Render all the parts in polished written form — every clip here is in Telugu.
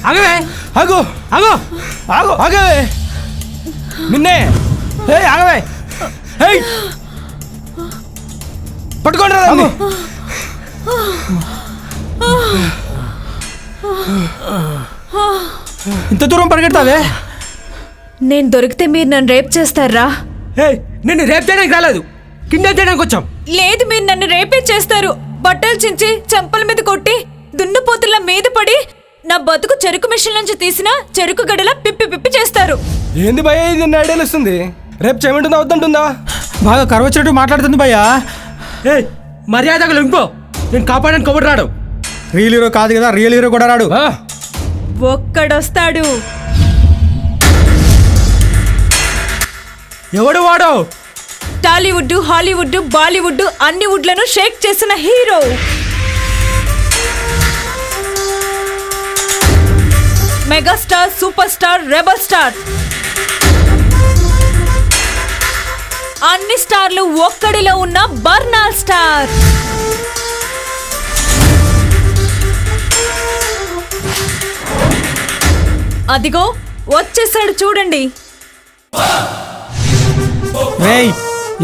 ఆగవే ఆగు ఆగు ఆగు ఆగవే నిన్నే ఆగవే పట్టుకోండి రా. ఇంత దూరం పరిగెడతావే? నేను దొరికితే మీరు నన్ను రేప్ చేస్తారా? నేను రేప్ చేయడానికి రాలేదు, కిడ్నాప్ చేయడానికి వచ్చాం. లేదు, మీరు నన్ను రేపే చేస్తారు. బట్టలు చించి చెంపల మీద కొట్టి దున్నపోతుల మీద పడి నా బతుకు చెరుకు మిషన్ నుంచి తీసిన చెరుకు గడల పిప్పి పిప్పి చేస్తారు. ఏంది భయ్యా ఇది? ఐడియాలు వస్తుంది. రేపు చేయమంటుందా వద్దంటుందా? బాగా కరవచ్చినట్టు మాట్లాడుతుంది భయ్యా. మర్యాదగా ఇంకో నేను కాపాడడానికి కబురు రాడు. రియల్ హీరో కాదు కదా, రియల్ హీరో కూడా రాడు. ఒక్కడొస్తాడు. ఎవడు వాడు? టాలీవుడ్, హాలీవుడ్, బాలీవుడ్ అన్ని వుడ్లను షేక్ చేసిన hero. Megastar, super star, rebel star, అన్ని స్టార్లు ఒక్కడిలో ఉన్న బర్నాల్ స్టార్. అదిగో వచ్చేసాడు చూడండి.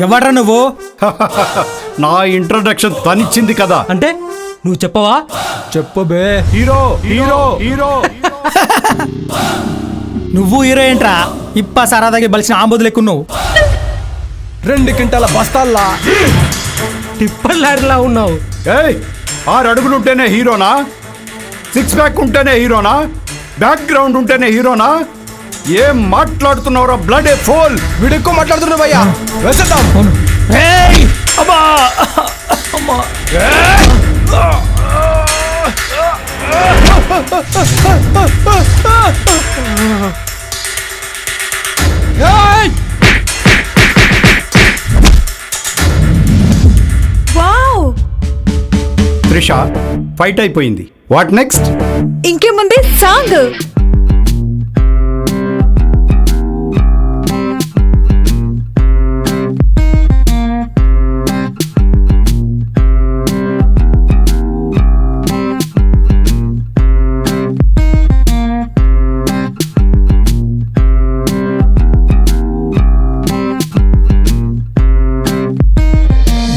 ఎవడ్రా నువ్వు? నా ఇంట్రడక్షన్ తనిచ్చింది కదా. అంటే నువ్వు చెప్పవా? చెప్పు బే. Hero hero hero. నువ్వు హీరో ఏంట్రా? ఇప్ప సరాదాకి బలిసిన ఆంబోదులు ఎక్కువ. నువ్వు 2 క్వింటాల బస్తాల్లా టిప్పర్లాడిలా ఉన్నావు. 6 అడుగులు ఉంటేనే హీరోనా? 6 ప్యాక్ ఉంటేనే హీరోనా? బ్యాక్ గ్రౌండ్ ఉంటేనే హీరోనా? ఏం మాట్లాడుతున్నావురా బ్లడ్ ఏ ఫోల్? వీడు ఎక్కువ మాట్లాడుతున్నావు భయ్యా. వేసేద్దాం. అబ్బా అమ్మా. వావ్, త్రిష ఫైట్ అయిపోయింది. What next? ఇంకేముంది సాంగ్.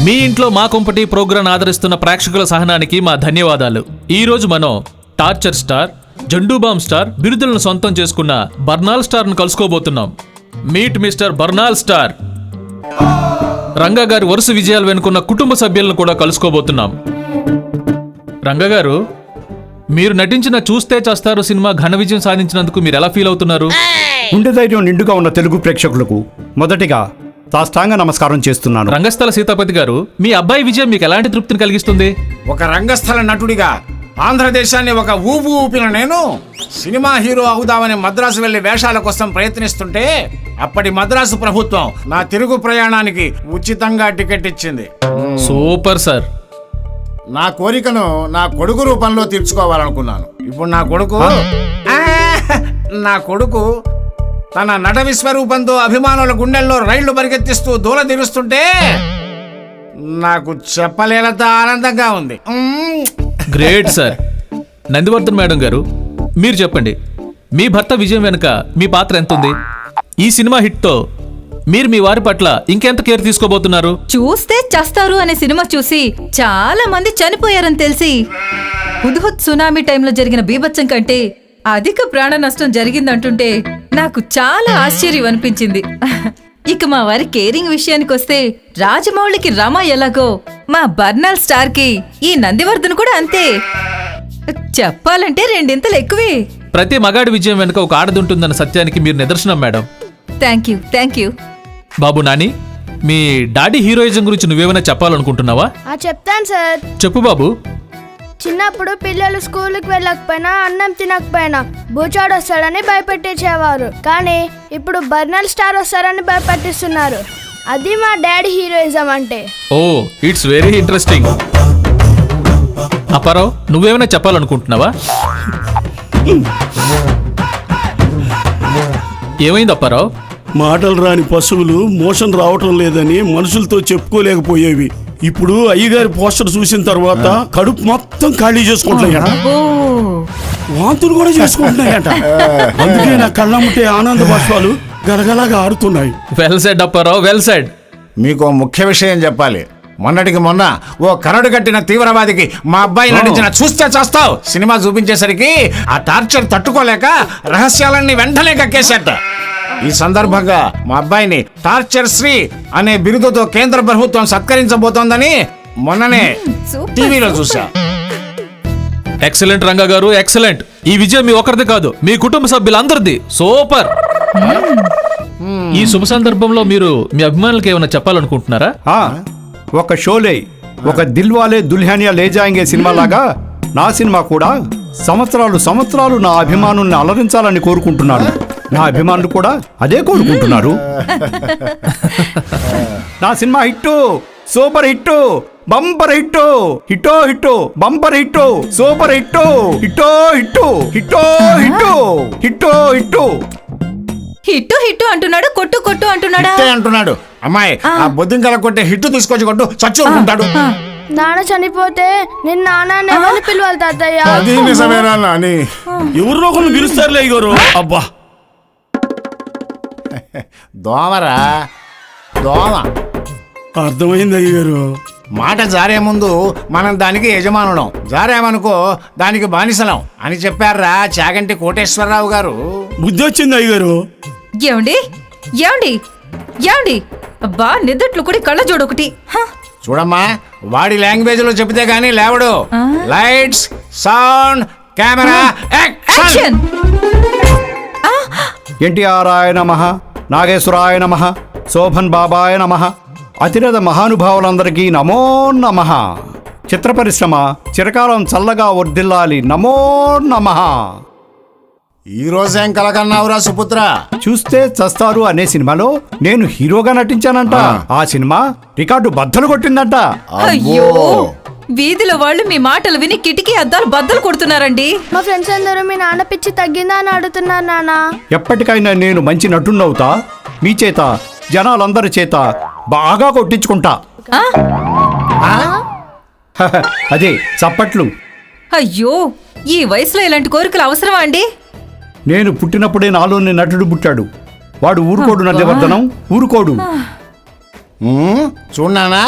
మీ ఇంట్లో మా కొంపటి ప్రోగ్రాం ఆదరిస్తున్న ప్రేక్షకుల సహనానికి మా ధన్యవాదాలు. ఈ రోజు మనం టార్చర్ స్టార్, జండూబామ్ స్టార్ బిరుదులను సొంతం చేసుకున్న బర్నాల్ స్టార్ ను కలుసుకోబోతున్నాం. Meet mister Burnol star. Ranga గారి వరుస విజయాలు వెనుకున్న కుటుంబ సభ్యులను కూడా కలుసుకోబోతున్నాం. రంగా గారు, మీరు నటించిన చూస్తే చేస్తారు సినిమా ఘన విజయం సాధించినందుకు మీరు ఎలా ఫీల్ అవుతున్నారు? గుండె ధైర్యం నిండుగా ఉన్న తెలుగు ప్రేక్షకులకు మొదటిగా సాష్టాంగ నమస్కారం చేస్తున్నాను. రంగస్థల సీతాపతి గారు, మీ అబ్బాయి విజయం మీకు ఎలాంటి తృప్తిని కలిగిస్తుంది? ఒక రంగస్థల నటుడిగా ఆంధ్రదేశాన్ని ఒక ఊపు ఊపిన నేను సినిమా హీరో అవుదామని మద్రాసు వెళ్లి వేషాల కోసం ప్రయత్నిస్తుంటే అప్పటి మద్రాసు ప్రభుత్వం నా తిరుగు ప్రయాణానికి ఉచితంగా టికెట్ ఇచ్చింది. Super sir. నా కోరికను నా కొడుకు రూపంలో తీర్చుకోవాలనుకున్నాను. ఇప్పుడు నా కొడుకు తన నట విశ్వరూపంతో అభిమానుల గుండెల్లో రైళ్లు పరిగెత్తిస్తూ దూల తీరుస్తుంటే నాకు చెప్పలేనంత ఆనందంగా ఉంది. Great sir. నందివర్ధన్ మేడం గారు, మీరు చెప్పండి, మీ భర్త విజయం వెనుక మీ పాత్ర ఎంతుంది? ఈ సినిమా హిట్ తో మీరు మీ వారి పట్ల ఇంకెంత కేర్ తీసుకోబోతున్నారు? చూస్తే చస్తారు అనే సినిమా చూసి చాలా మంది చనిపోయారని తెలిసి హుద్హుద్ సునామీ టైంలో జరిగిన బీభత్సం కంటే అధిక ప్రాణ నష్టం జరిగిందంటుంటే నాకు చాలా ఆశ్చర్యం అనిపించింది. ఇక మా వారి కేరింగ్ విషయానికి వస్తే రాజమౌళికి రమ ఎలాగో మా బర్నాల్ స్టార్ కి ఈ నందివర్ధన్ కూడా అంతే. చెప్పాలంటే 2 ఎక్కువే. ప్రతి మగాడి విజయం వెనుక ఒక ఆడది ఉంటుందన్న సత్యానికి మీరు నిదర్శనం madam. Thank you. Babu Nani, me daddy heroism గురించి నువ్వేమైనా చెప్పాలనుకుంటున్నావా? చెప్తాను సార్. చెప్పు బాబు. చిన్నప్పుడు పిల్లలు స్కూల్కి వెళ్ళకపోయినా అన్నం తినకపోయినా బూచాడు వస్తాడని భయపెట్టించేవారు. కానీ ఇప్పుడు బర్నాల్ స్టార్ వస్తారని భయపెట్టిస్తున్నారు. అది మా డాడీ హీరోయిజం అంటే. ఓ, ఇట్స్ వెరీ ఇంట్రెస్టింగ్. అప్పారావు, నువ్వేమైనా చెప్పాలనుకుంటున్నావా? ఏమైంది అప్పారావు? మాటలు రాని పశువులు మోషన్ రావటం లేదని మనుషులతో చెప్పుకోలేకపోయేవి. ఇప్పుడు అయ్యగారి పోస్టర్ చూసిన తర్వాత కడుపు మొత్తం ఖాళీ చేసుకుంటున్నాయట, వాంతులు కూడా చేసుకుంటున్నాయట. అందుకే నా కళ్ళమ్ముటే ఆనంద బాష్పాలు గలగలగా ఆడుతున్నాయి. Well said Apparao, well said. మీకు ఓ ముఖ్య విషయం చెప్పాలి. మొన్నటికి మొన్న ఓ కరడు కట్టిన తీవ్రవాదికి మా అబ్బాయి నటించిన చూస్తే చేస్తావు సినిమా చూపించేసరికి ఆ టార్చర్ తట్టుకోలేక రహస్యాలన్నీ వెంటనే కక్కేసేట. ఈ సందర్భంగా మా అబ్బాయిని టార్చర్ శ్రీ అనే బిరుదుతో కేంద్ర ప్రభుత్వం సత్కరించబోతోందని మొన్ననే టీవీలో చూసా. ఎక్సలెంట్ రంగా గారు, ఎక్సలెంట్. ఈ విజయం మీ ఒక్కరిది కాదు, మీ కుటుంబ సభ్యులందరిది. సూపర్. ఈ శుభ సందర్భంలో మీరు మీ అభిమానులకు ఏమైనా చెప్పాలనుకుంటున్నారా? ఒక షోలే, ఒక దిల్వాలే దుల్హనియా లే జాయింగే సినిమా లాగా నా సినిమా కూడా సంవత్సరాలు సంవత్సరాలు నా అభిమానుల్ని అలరించాలని కోరుకుంటున్నాను. నా అభిమానులు కూడా అదే కోరుకుంటున్నారు. నా cinema hit, super hit, bumper hit, హిట్టో hit, bumper hit, super hit, హిట్టో హిట్టు, హిట్టో హిట్టు, హిట్టో హిట్టు. హిట్టు హిట్టు అంటున్నాడు, కొట్టు కొట్టు అంటున్నాడా? హిట్టే అంటున్నాడు. అమ్మాయి ఆ బొద్దింకల కొట్టే హిట్టు తీసుకొచ్చి కొట్టు, చచ్చు అనుకుంటాడు. నాన్న చనిపోతే నిన్న నాన్న ఎవరిని పిలవాలి తాతయ్య? అది నిజమేనా నాని? ఎవరినో ఒకరిని పిలుస్తారులే అయ్యగారు. అబ్బా, దోమరా దోమ. అర్థమైంది అయ్యగారు. మాట జారే ముందు మనం దానికి యజమానులం, జారామనుకో దానికి బానిసలం అని చెప్పారా చాగంటి కోటేశ్వరరావు గారు. బుద్ధి వచ్చింది అయ్యగారు. ఏమండి ఏమండి ఏమండి, అబ్బా నిద్దట్లు కూడా కళ్ళ జోడొకటి. చూడమ్మా, వాడి లాంగ్వేజ్ లో చెబితే గానీ లేవడు. Lights, sound, camera, action. ఎన్టీఆరాయ నమః, నాగేశ్వరాయ నమః, శోభన్ బాబాయ నమః, అతిరథ మహానుభావులందరికీ నమో నమః. చిత్ర పరిశ్రమ చిరకాలం చల్లగా వర్ధిల్లాలి, నమో నమః. ఈ రోజేం కలకన్నావురా సుపుత్ర? చూస్తే చస్తారు అనే సినిమాలో నేను హీరోగా నటించానంట. ఆ సినిమా రికార్డు బద్దలు కొట్టిందంట. అయ్యో, వీధిలో వాళ్ళు మీ మాటలు విని కిటికీ అద్దాలు బద్దలు కొడుతున్నారండి. మా ఫ్రెండ్స్ అందరూ మీ నాన్న పిచ్చి తగ్గిందా అని అడుగుతున్నారు నాన్న. ఎప్పటికైనా నేను మంచి నటున్నవుతా, మీ చేత జనాలందరి చేత బాగా కొట్టించుకుంటా. అదే చప్పట్లు. అయ్యో, ఈ వయసులో ఇలాంటి కోరికలు అవసరమా అండి? నేను పుట్టినప్పుడే నాలోని నటుడు పుట్టాడు. వాడు ఊరుకోడు నందివర్ధనం, ఊరుకోడు. చూడనా,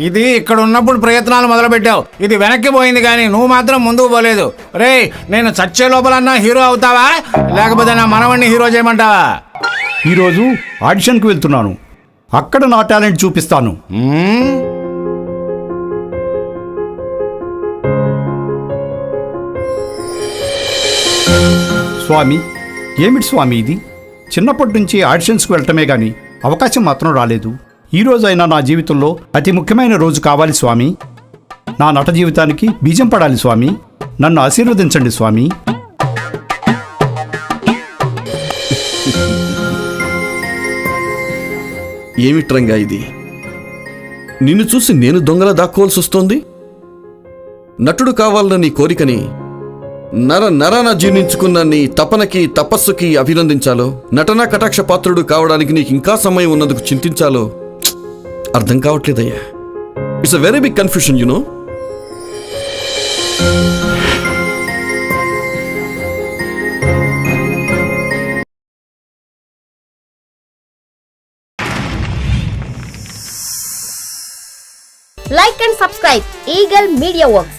ఇది ఇక్కడ ఉన్నప్పుడు ప్రయత్నాలు మొదలు పెట్టావు, ఇది వెనక్కి పోయింది కానీ నువ్వు మాత్రం ముందుకు పోలేదు. రే, నేను చచ్చే లోపలన్నా హీరో అవుతావా, లేకపోతే నా మనవణ్ణి హీరో చేయమంటావా? ఈరోజు ఆడిషన్కి వెళ్తున్నాను, అక్కడ నా టాలెంట్ చూపిస్తాను. స్వామి, ఏమిటి స్వామి ఇది? చిన్నప్పటి నుంచి ఆడిషన్స్కి వెళ్ళటమే గాని అవకాశం మాత్రం రాలేదు. ఈ రోజైనా నా జీవితంలో అతి ముఖ్యమైన రోజు కావాలి స్వామి. నా నట జీవితానికి బీజం పడాలి స్వామి. నన్ను ఆశీర్వదించండి స్వామి. ఏమిట్రంగా ఇది? నిన్ను చూసి నేను దొంగల దాక్కోవాల్సి వస్తోంది. నటుడు కావాలన్న నీ కోరికని నరాన జీర్ణించుకున్న నీ తపనకి తపస్సుకి అభినందించాలో, నటనా కటాక్ష పాత్రుడు కావడానికి నీకు ఇంకా సమయం ఉన్నందుకు చింతించాలో అర్థం కావట్లేదయ్యా. It's a very big confusion, you know. Like and subscribe Eagle Media Works.